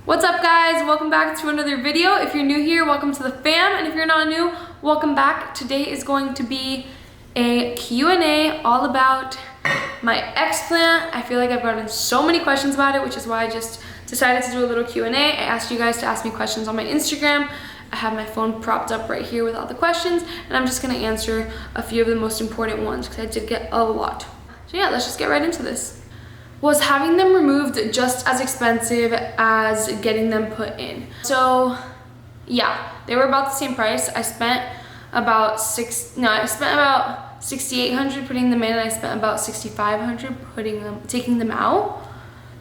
What's up guys? Welcome back to another video. If you're new here, welcome to the fam, and if you're not new, welcome back. Today is going to be a Q&A all about my explant. I feel like I've gotten so many questions about it, which is why I just decided to do a little Q&A. I asked you guys to ask me questions on my Instagram. I have my phone propped up right here with all the questions, and I'm just gonna answer a few of the most important ones because I did get a lot. So yeah, let's just get right into this. Was having them removed just as expensive as getting them put in? So yeah, they were about the same price. I spent about $6,800 putting them in, and I spent about $6,500 taking them out.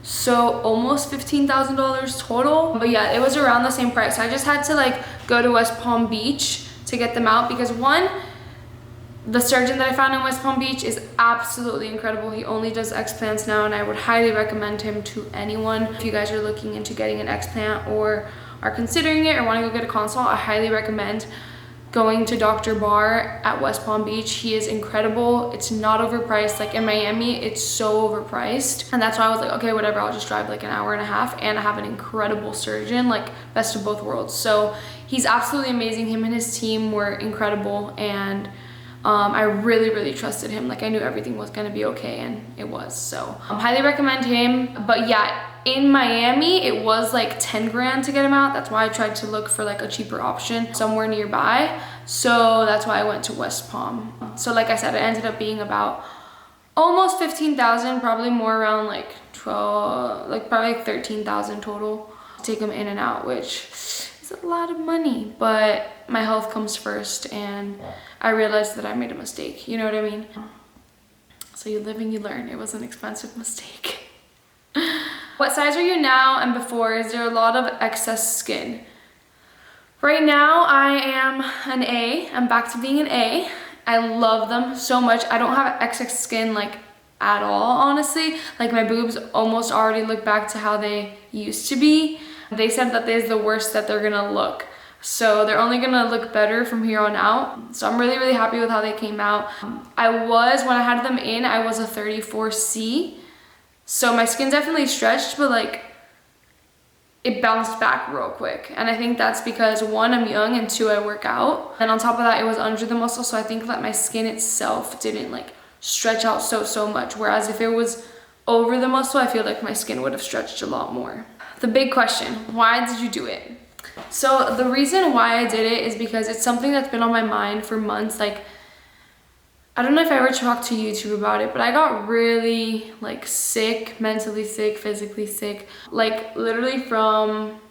So almost $15,000 total. But yeah, it was around the same price. I just had to go to West Palm Beach to get them out because one, the surgeon that I found in West Palm Beach is absolutely incredible. He only does explants now, and I would highly recommend him to anyone. If you guys are looking into getting an explant or are considering it or want to go get a consult, I highly recommend going to Dr. Barr at West Palm Beach. He is incredible. It's not overpriced. Like in Miami, it's so overpriced. And that's why I was like, okay, whatever, I'll just drive like an hour and a half, and I have an incredible surgeon, like best of both worlds. So he's absolutely amazing. Him and his team were incredible, and I really trusted him. Like I knew everything was gonna be okay, and it was. So highly recommend him. But yeah, in Miami, it was like 10 grand to get him out. That's why I tried to look for like a cheaper option somewhere nearby. So that's why I went to West Palm. So like I said, it ended up being about almost 15,000, probably more around like 12, like probably like 13,000 total to take them in and out, which is a lot of money, but my health comes first, and I realized that I made a mistake. You know what I mean? So you live and you learn. It was an expensive mistake. What size are you now and before? Is there a lot of excess skin? Right now I am an A. I'm back to being an A. I love them so much. I don't have excess skin like at all, honestly. Like my boobs almost already look back to how they used to be. They said that this is the worst that they're gonna look. So they're only gonna look better from here on out. So I'm really happy with how they came out. When I had them in, I was a 34C. So my skin definitely stretched, but like it bounced back real quick. And I think that's because one, I'm young, and two, I work out. And on top of that, it was under the muscle. So I think that my skin itself didn't like stretch out so much. Whereas if it was over the muscle, I feel like my skin would have stretched a lot more. The big question, why did you do it? So the reason why I did it is because it's something that's been on my mind for months. Like, I don't know if I ever talked to YouTube about it, but I got really like sick, mentally sick, physically sick, like literally from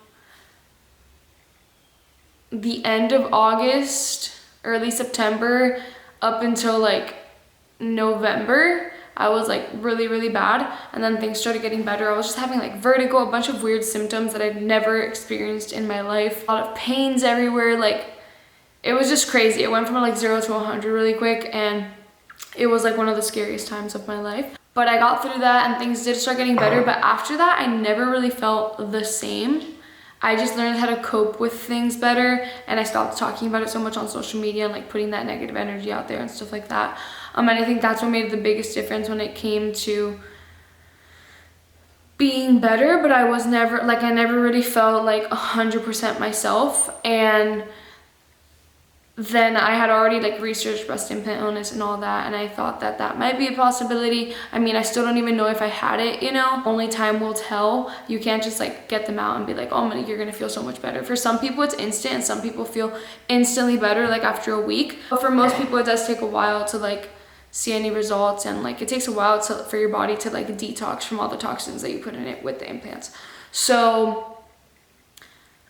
the end of August, early September, up until like November. I was like really bad, and then things started getting better. I was just having like vertigo, a bunch of weird symptoms that I'd never experienced in my life. A lot of pains everywhere. Like it was just crazy. It went from like 0 to 100 really quick, and it was like one of the scariest times of my life. But I got through that, and things did start getting better. But after that, I never really felt the same. I just learned how to cope with things better, and I stopped talking about it so much on social media and like putting that negative energy out there and stuff like that. And I think that's what made the biggest difference when it came to being better. But I was never, like I never really felt like 100% myself. And then I had already like researched breast implant illness and all that, and I thought that that might be a possibility. I mean, I still don't even know if I had it, you know? Only time will tell. You can't just like get them out and be like, oh, you're gonna feel so much better. For some people it's instant, and some people feel instantly better like after a week. But for most people it does take a while to like see any results, and like it takes a while for your body to like detox from all the toxins that you put in it with the implants. So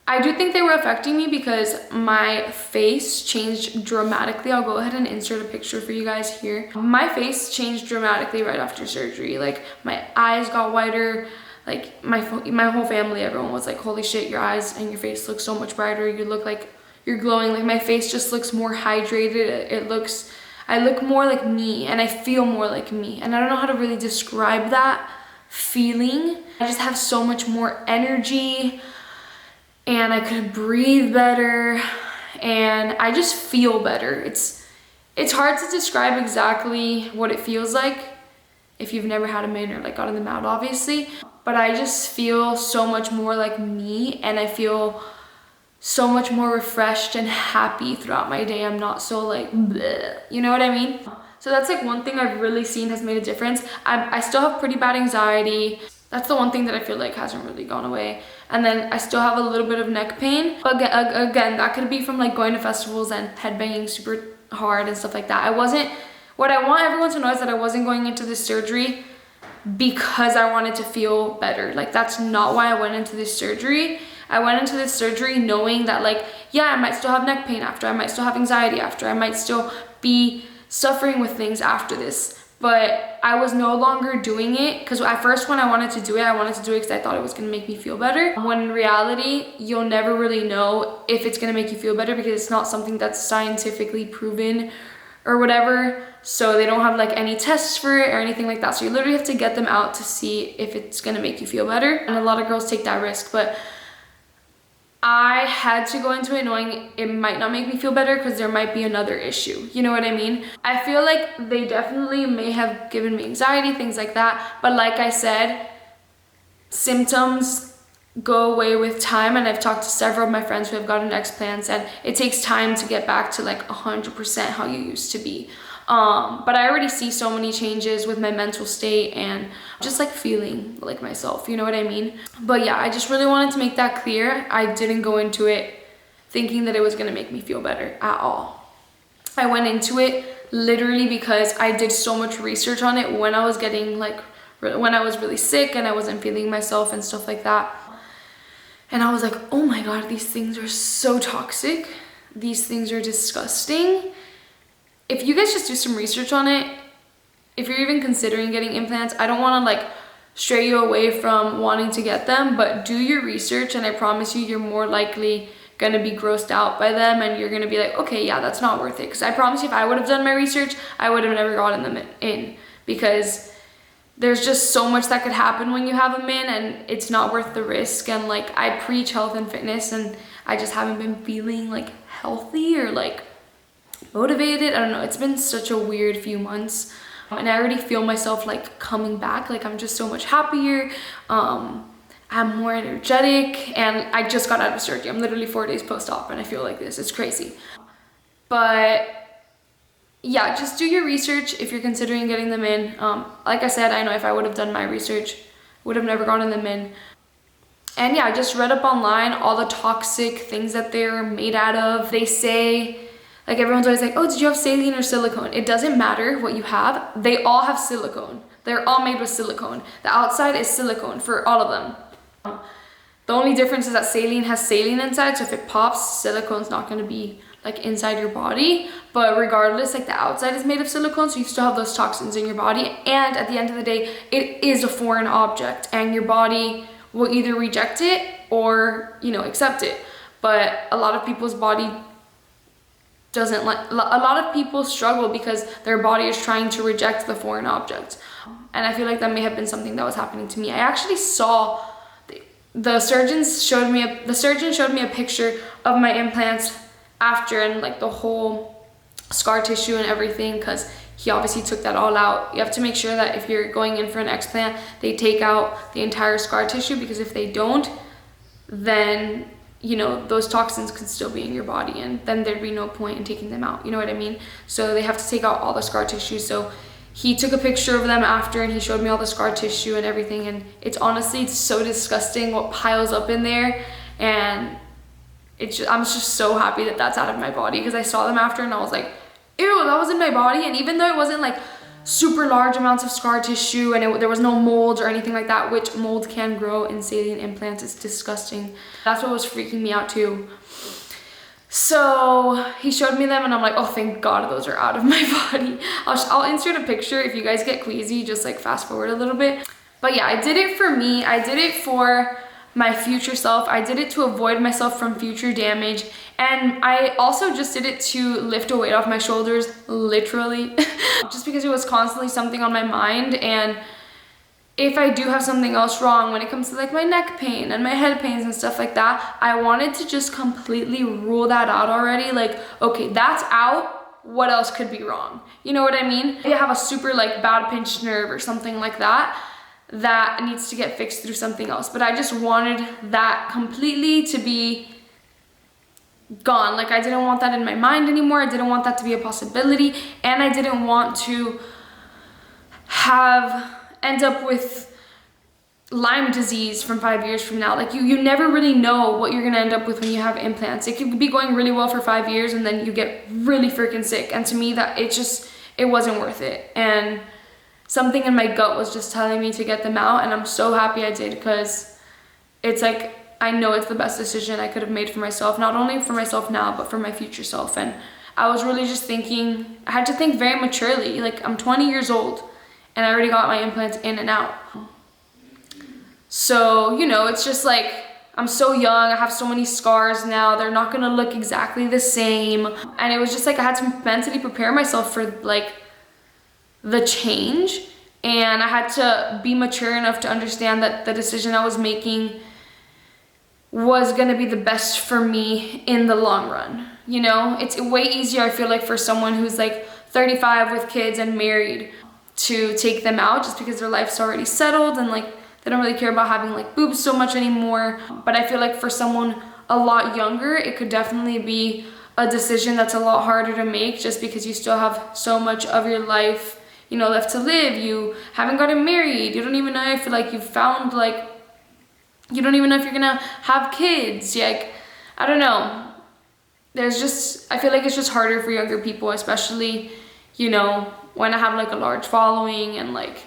I do think they were affecting me because my face changed dramatically. I'll go ahead and insert a picture for you guys here. My face changed dramatically right after surgery. Like my eyes got whiter. Like my whole family, everyone was like, holy shit, your eyes and your face look so much brighter. You look like you're glowing. Like my face just looks more hydrated. I look more like me, and I feel more like me. And I don't know how to really describe that feeling. I just have so much more energy, and I could breathe better, and I just feel better. It's hard to describe exactly what it feels like if you've never had them in or like gotten them out, obviously. but I just feel so much more like me, and I feel so much more refreshed and happy throughout my day. I'm not so like bleh, you know what I mean? So that's like one thing I've really seen has made a difference. I still have pretty bad anxiety. That's the one thing that I feel like hasn't really gone away. And then I still have a little bit of neck pain. But again, that could be from like going to festivals and headbanging super hard and stuff like that. What I want everyone to know is that I wasn't going into this surgery because I wanted to feel better. Like, that's not why I went into this surgery. I went into this surgery knowing that, like, yeah, I might still have neck pain after, I might still have anxiety after, I might still be suffering with things after this. But I was no longer doing it because at first when I wanted to do it because I thought it was going to make me feel better. When in reality, you'll never really know if it's going to make you feel better because it's not something that's scientifically proven or whatever. So they don't have like any tests for it or anything like that. So you literally have to get them out to see if it's going to make you feel better. And a lot of girls take that risk, but I had to go into it knowing it might not make me feel better because there might be another issue. You know what I mean? I feel like they definitely may have given me anxiety, things like that. But like I said, symptoms go away with time. And I've talked to several of my friends who have gotten explants, and it takes time to get back to like 100% how you used to be. But I already see so many changes with my mental state and just like feeling like myself, you know what I mean? But yeah, I just really wanted to make that clear. I didn't go into it thinking that it was gonna make me feel better at all. I went into it literally because I did so much research on it when I was when I was really sick and I wasn't feeling myself and stuff like that. And I was like, oh my God, these things are so toxic. These things are disgusting. If you guys just do some research on it, if you're even considering getting implants, I don't want to like stray you away from wanting to get them, but do your research, and I promise you, you're more likely going to be grossed out by them, and you're going to be like, okay, yeah, that's not worth it. Because I promise you, if I would have done my research, I would have never gotten them in, because there's just so much that could happen when you have them in, and it's not worth the risk. And like, I preach health and fitness, and I just haven't been feeling like healthy or like motivated. I don't know, it's been such a weird few months, and I already feel myself like coming back. Like, I'm just so much happier, I'm more energetic, and I just got out of surgery. I'm literally 4 days post-op and I feel like this. It's crazy. But yeah, just do your research if you're considering getting them in. Like I said, I know if I would have done my research, would have never gotten them in. And yeah, I just read up online all the toxic things that they're made out of. They say, like, everyone's always like, oh, did you have saline or silicone? It doesn't matter what you have. They all have silicone. They're all made with silicone. The outside is silicone for all of them. The only difference is that saline has saline inside, so if it pops, silicone's not going to be like inside your body. But regardless, like, the outside is made of silicone, so you still have those toxins in your body. And at the end of the day, it is a foreign object, and your body will either reject it or, you know, accept it. But a lot of people's body doesn't like, a lot of people struggle because their body is trying to reject the foreign object. And I feel like that may have been something that was happening to me. I actually saw the surgeon showed me a picture of my implants after, and like the whole scar tissue and everything, because he obviously took that all out. You have to make sure that if you're going in for an explant, they take out the entire scar tissue, because if they don't, then, you know, those toxins could still be in your body, and then there'd be no point in taking them out, you know what I mean? So they have to take out all the scar tissue. So he took a picture of them after, and he showed me all the scar tissue and everything, and it's honestly so disgusting what piles up in there. And I'm just so happy that that's out of my body, because I saw them after and I was like, ew, that was in my body. And even though it wasn't like super large amounts of scar tissue, and there was no mold or anything like that, which mold can grow in saline implants, it's disgusting. That's what was freaking me out too. So he showed me them, and I'm like, oh, thank God those are out of my body. I'll insert a picture. If you guys get queasy, just like fast forward a little bit. But yeah, I did it for me. I did it for my future self. I did it to avoid myself from future damage. And I also just did it to lift a weight off my shoulders, literally, just because it was constantly something on my mind. And if I do have something else wrong when it comes to like my neck pain and my head pains and stuff like that, I wanted to just completely rule that out already. Like, okay, that's out. What else could be wrong? You know what I mean? If you have a super like bad pinched nerve or something like that, that needs to get fixed through something else. But I just wanted that completely to be gone. Like I didn't want that in my mind anymore. I didn't want that to be a possibility, and I didn't want to end up with Lyme disease from 5 years from now. Like you never really know what you're gonna end up with when you have implants. It could be going really well for 5 years and then you get really freaking sick. And to me, that it wasn't worth it. And something in my gut was just telling me to get them out, and I'm so happy I did, because it's like, I know it's the best decision I could have made for myself, not only for myself now, but for my future self. And I was really just thinking, I had to think very maturely. Like, I'm 20 years old and I already got my implants in and out. So, you know, it's just like, I'm so young, I have so many scars now, they're not gonna look exactly the same. And it was just like, I had to mentally prepare myself for like the change. And I had to be mature enough to understand that the decision I was making was gonna be the best for me in the long run. You know, it's way easier, I feel like, for someone who's like 35 with kids and married to take them out, just because their life's already settled and like they don't really care about having like boobs so much anymore. But I feel like for someone a lot younger, it could definitely be a decision that's a lot harder to make, just because you still have so much of your life, you know, left to live. You haven't gotten married. You don't even know if like you've found like, you don't even know if you're gonna have kids. Like, I don't know. There's just, I feel like it's just harder for younger people, especially, you know, when I have like a large following and like,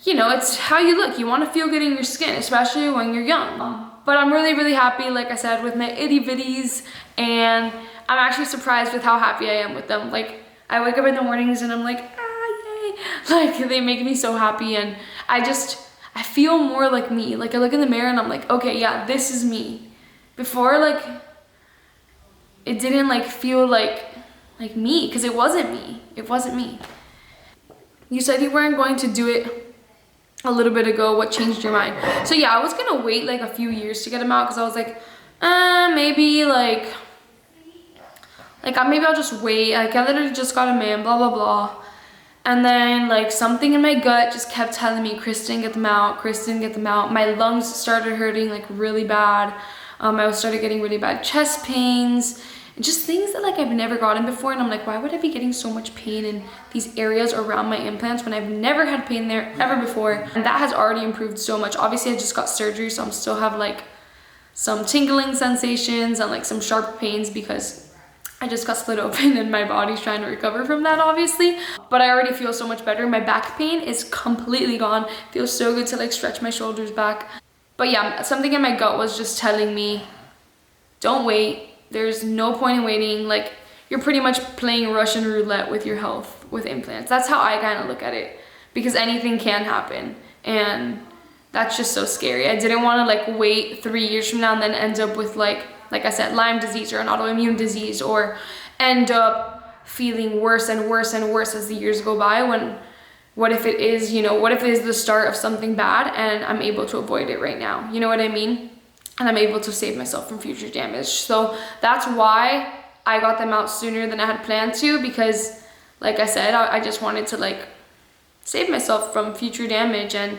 you know, it's how you look. You want to feel good in your skin, especially when you're young. But I'm really, really happy, like I said, with my itty bitties, and I'm actually surprised with how happy I am with them. Like, I wake up in the mornings and I'm like, ah, yay. Like, they make me so happy, and I feel more like me. Like, I look in the mirror and I'm like, okay, yeah, this is me. Before, like, it didn't like feel like me, because it wasn't me. It wasn't me. You said you weren't going to do it a little bit ago. What changed your mind? So yeah, I was gonna wait like a few years to get them out, because I was like, maybe maybe I'll just wait. Like, I literally just got a man, blah blah blah. And then like something in my gut just kept telling me, Kristen, get them out, Kristen, get them out. My lungs started hurting like really bad. I started getting really bad chest pains, and just things that like I've never gotten before. And I'm like, why would I be getting so much pain in these areas around my implants when I've never had pain there ever before? And that has already improved so much. Obviously, I just got surgery, so I'm still have like some tingling sensations and like some sharp pains, because I just got split open and my body's trying to recover from that, obviously. But I already feel so much better. My back pain is completely gone. Feels so good to like stretch my shoulders back. But yeah, something in my gut was just telling me, don't wait. There's no point in waiting. Like, you're pretty much playing Russian roulette with your health with implants. That's how I kind of look at it, because anything can happen, and that's just so scary. I didn't want to like wait 3 years from now and then end up with like I said, Lyme disease or an autoimmune disease, or end up feeling worse and worse and worse as the years go by, when what if it is, you know, what if it is the start of something bad and I'm able to avoid it right now? You know what I mean? And I'm able to save myself from future damage. So that's why I got them out sooner than I had planned to, because like I said, I just wanted to like save myself from future damage, and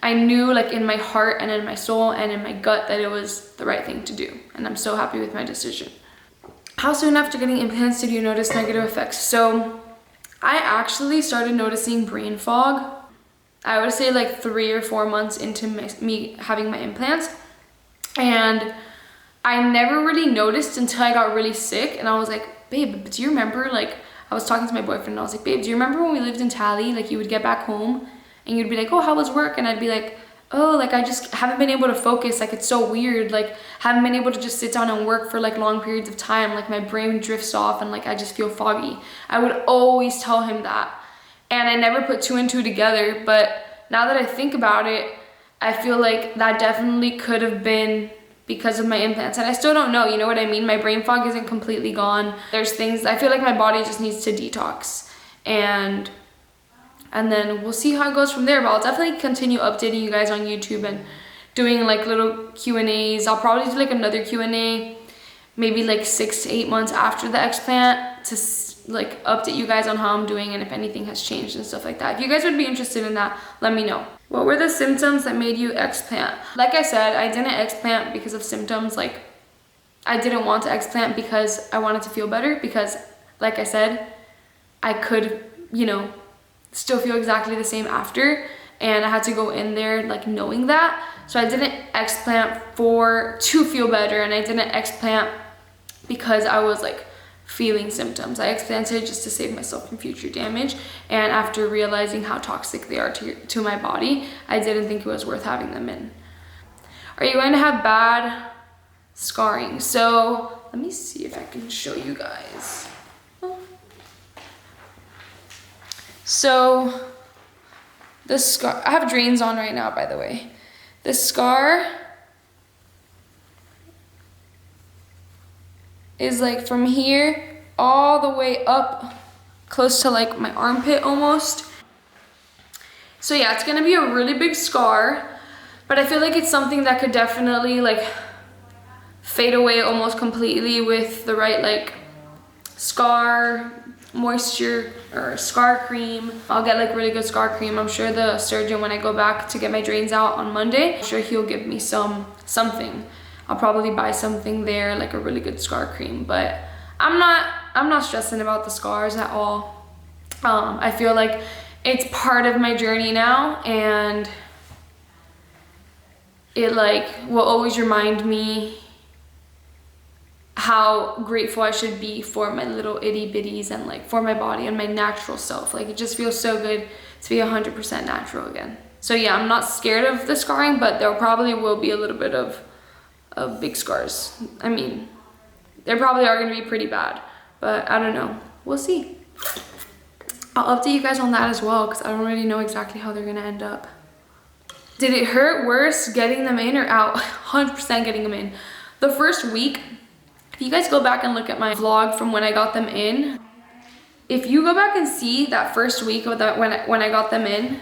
I knew like in my heart and in my soul and in my gut that it was the right thing to do, and I'm so happy with my decision. How soon after getting implants did you notice negative effects? So I actually started noticing brain fog, I would say like 3 or 4 months into me having my implants. And I never really noticed until I got really sick, and I was like, babe, do you remember, like, I was talking to my boyfriend and I was like, babe, do you remember when we lived in Tally? Like, you would get back home and you'd be like, oh, how was work? And I'd be like, oh, like, I just haven't been able to focus. Like, it's so weird. Like, haven't been able to just sit down and work for like long periods of time. Like, my brain drifts off and like I just feel foggy. I would always tell him that, and I never put 2 and 2 together. But now that I think about it, I feel like that definitely could have been because of my implants, and I still don't know, you know what I mean? My brain fog isn't completely gone. There's things, I feel like my body just needs to detox, and then we'll see how it goes from there. But I'll definitely continue updating you guys on YouTube and doing like little Q&As. I'll probably do like another Q&A maybe like 6 to 8 months after the explant to like update you guys on how I'm doing and if anything has changed and stuff like that. If you guys would be interested in that, let me know. What were the symptoms that made you explant? Like I said, I didn't explant because of symptoms. Like, I didn't want to explant because I wanted to feel better, because like I said, I could, you know, still feel exactly the same after, and I had to go in there like knowing that. So I didn't explant to feel better, and I didn't explant because I was like feeling symptoms. I explanted just to save myself from future damage, and after realizing how toxic they are to my body, I didn't think it was worth having them in. Are you going to have bad scarring? So let me see if I can show you guys. So the scar, I have drains on right now, by the way. The scar is like from here all the way up close to like my armpit almost. So yeah, it's gonna be a really big scar, but I feel like it's something that could definitely like fade away almost completely with the right like scar moisture or scar cream. I'll get like really good scar cream. I'm sure the surgeon, when I go back to get my drains out on Monday, I'm sure he'll give me something. I'll probably buy something there, like a really good scar cream, but I'm not stressing about the scars at all. I feel like it's part of my journey now, and it like will always remind me how grateful I should be for my little itty bitties and like for my body and my natural self. Like, it just feels so good to be 100% natural again. So yeah, I'm not scared of the scarring, but there probably will be a little bit of big scars. I mean, they probably are gonna be pretty bad, but I don't know, we'll see. I'll update you guys on that as well, because I don't really know exactly how they're gonna end up. Did it hurt worse getting them in or out? 100% getting them in. The first week, if you guys go back and look at my vlog from when I got them in, if you go back and see that first week of that when I got them in,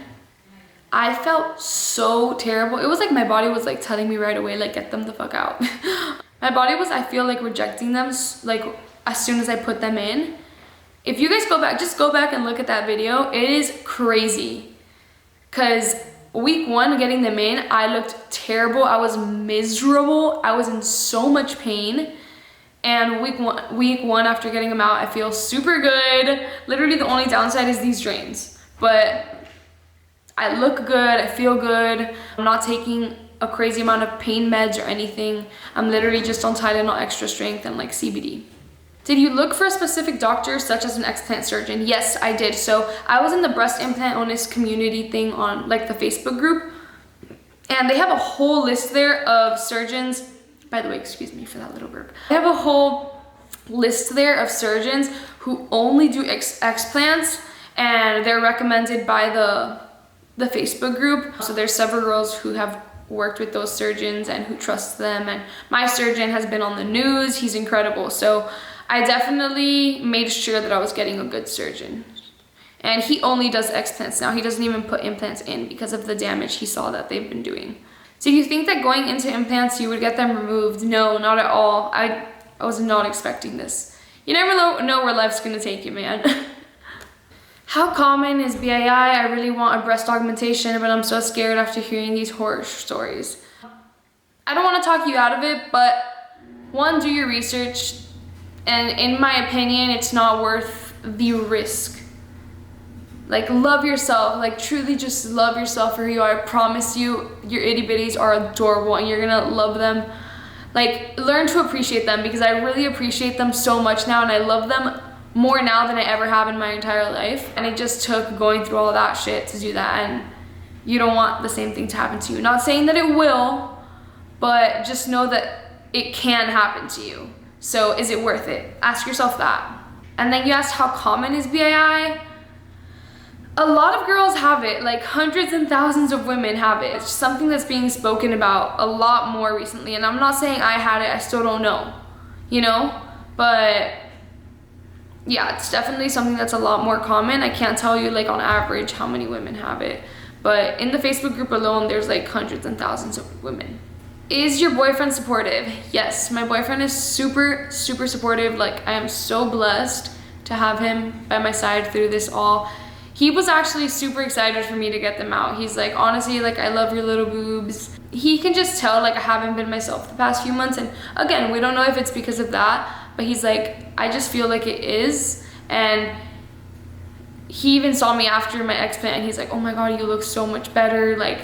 I felt so terrible. It was like my body was like telling me right away, like, get them the fuck out. My body was, I feel like, rejecting them like as soon as I put them in. If you guys go back, just go back and look at that video. It is crazy. Cause week 1 getting them in, I looked terrible. I was miserable. I was in so much pain. And week one after getting them out, I feel super good. Literally the only downside is these drains, but I look good, I feel good. I'm not taking a crazy amount of pain meds or anything. I'm literally just on Tylenol extra strength and like CBD. Did you look for a specific doctor such as an explant surgeon? Yes, I did. So I was in the breast implant owners community thing on like the Facebook group, and they have a whole list there of surgeons. By the way, excuse me for that little burp. I have a whole list there of surgeons who only do explants, and they're recommended by the Facebook group. So there's several girls who have worked with those surgeons and who trust them, and my surgeon has been on the news. He's incredible. So I definitely made sure that I was getting a good surgeon. And he only does explants now. He doesn't even put implants in because of the damage he saw that they've been doing. So you think that going into implants, you would get them removed? No, not at all. I was not expecting this. You never know where life's gonna take you, man. How common is BII? I really want a breast augmentation, but I'm so scared after hearing these horror stories. I don't wanna talk you out of it, but one, do your research. And in my opinion, it's not worth the risk. Like, love yourself, like truly just love yourself for who you are. I promise you, your itty bitties are adorable and you're gonna love them. Like, learn to appreciate them, because I really appreciate them so much now, and I love them more now than I ever have in my entire life. And it just took going through all that shit to do that, and you don't want the same thing to happen to you. Not saying that it will, but just know that it can happen to you. So is it worth it? Ask yourself that. And then you asked how common is BII? A lot of girls have it, like hundreds and thousands of women have it. It's something that's being spoken about a lot more recently, and I'm not saying I had it, I still don't know, you know? But yeah, it's definitely something that's a lot more common. I can't tell you like on average how many women have it, but in the Facebook group alone, there's like hundreds and thousands of women. Is your boyfriend supportive? Yes, my boyfriend is super, super supportive. Like, I am so blessed to have him by my side through this all. He was actually super excited for me to get them out. He's like, honestly, like, I love your little boobs. He can just tell, like, I haven't been myself the past few months. And again, we don't know if it's because of that, but he's like, I just feel like it is. And he even saw me after my explant and he's like, oh my God, you look so much better. Like,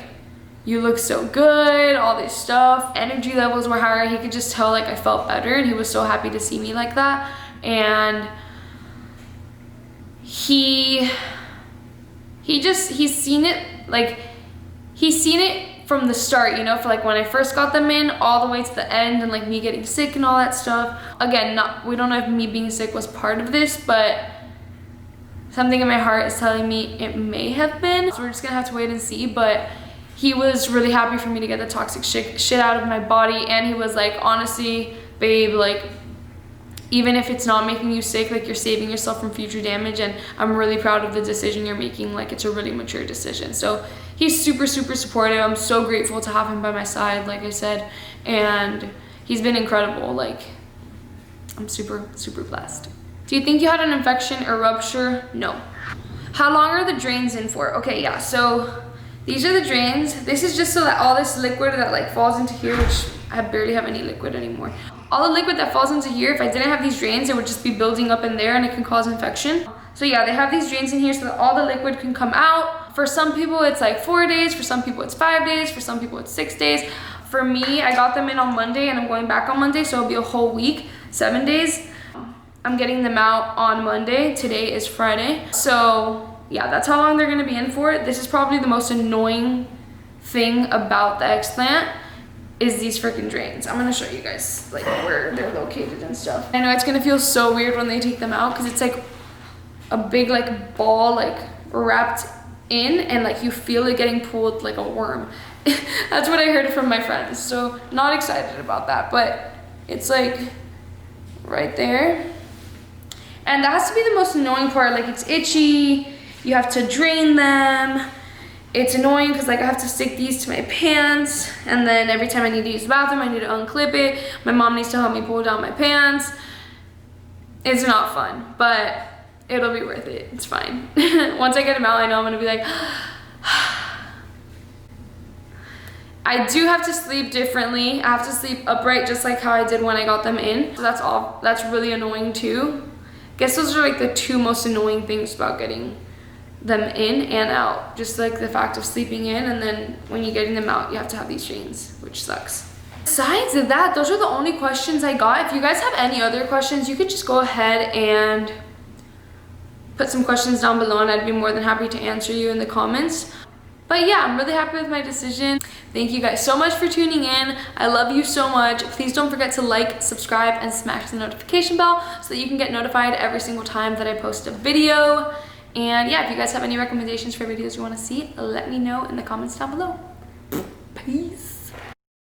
you look so good, all this stuff. Energy levels were higher. He could just tell, like, I felt better, and he was so happy to see me like that. And he's seen it, like, he's seen it from the start, you know, for like when I first got them in all the way to the end, and like me getting sick and all that stuff. Again, we don't know if me being sick was part of this, but something in my heart is telling me it may have been. So we're just gonna have to wait and see. But he was really happy for me to get the toxic shit out of my body, and he was like, honestly, babe, like, even if it's not making you sick, like, you're saving yourself from future damage, and I'm really proud of the decision you're making. Like, it's a really mature decision. So he's super, super supportive. I'm so grateful to have him by my side, like I said, and he's been incredible. Like, I'm super, super blessed. Do you think you had an infection or rupture? No. How long are the drains in for? Okay, yeah, so these are the drains. This is just so that all this liquid that like falls into here, which I barely have any liquid anymore. All the liquid that falls into here, if I didn't have these drains, it would just be building up in there and it can cause infection. So yeah, they have these drains in here so that all the liquid can come out. For some people, it's like 4 days. For some people, it's 5 days. For some people, it's 6 days. For me, I got them in on Monday and I'm going back on Monday, so it'll be a whole week, 7 days. I'm getting them out on Monday. Today is Friday. So yeah, that's how long they're gonna be in for. This is probably the most annoying thing about the explant is these freaking drains. I'm gonna show you guys like where they're located and stuff. I know it's gonna feel so weird when they take them out because it's like a big like ball like wrapped in, and like you feel it getting pulled like a worm. That's what I heard from my friends. So not excited about that, but it's like right there. And that has to be the most annoying part. Like, it's itchy, you have to drain them. It's annoying because like I have to stick these to my pants, and then every time I need to use the bathroom, I need to unclip it. My mom needs to help me pull down my pants. It's not fun, but it'll be worth it. It's fine. Once I get them out, I know I'm gonna be like, I do have to sleep differently. I have to sleep upright just like how I did when I got them in. So that's all. That's really annoying too. Guess those are like the two most annoying things about getting them in and out. Just like the fact of sleeping in, and then when you're getting them out, you have to have these chains, which sucks. Besides that, those are the only questions I got. If you guys have any other questions, you could just go ahead and put some questions down below, and I'd be more than happy to answer you in the comments. But yeah, I'm really happy with my decision. Thank you guys so much for tuning in. I love you so much. Please don't forget to like, subscribe, and smash the notification bell so that you can get notified every single time that I post a video. And yeah, if you guys have any recommendations for videos you want to see, let me know in the comments down below. Peace.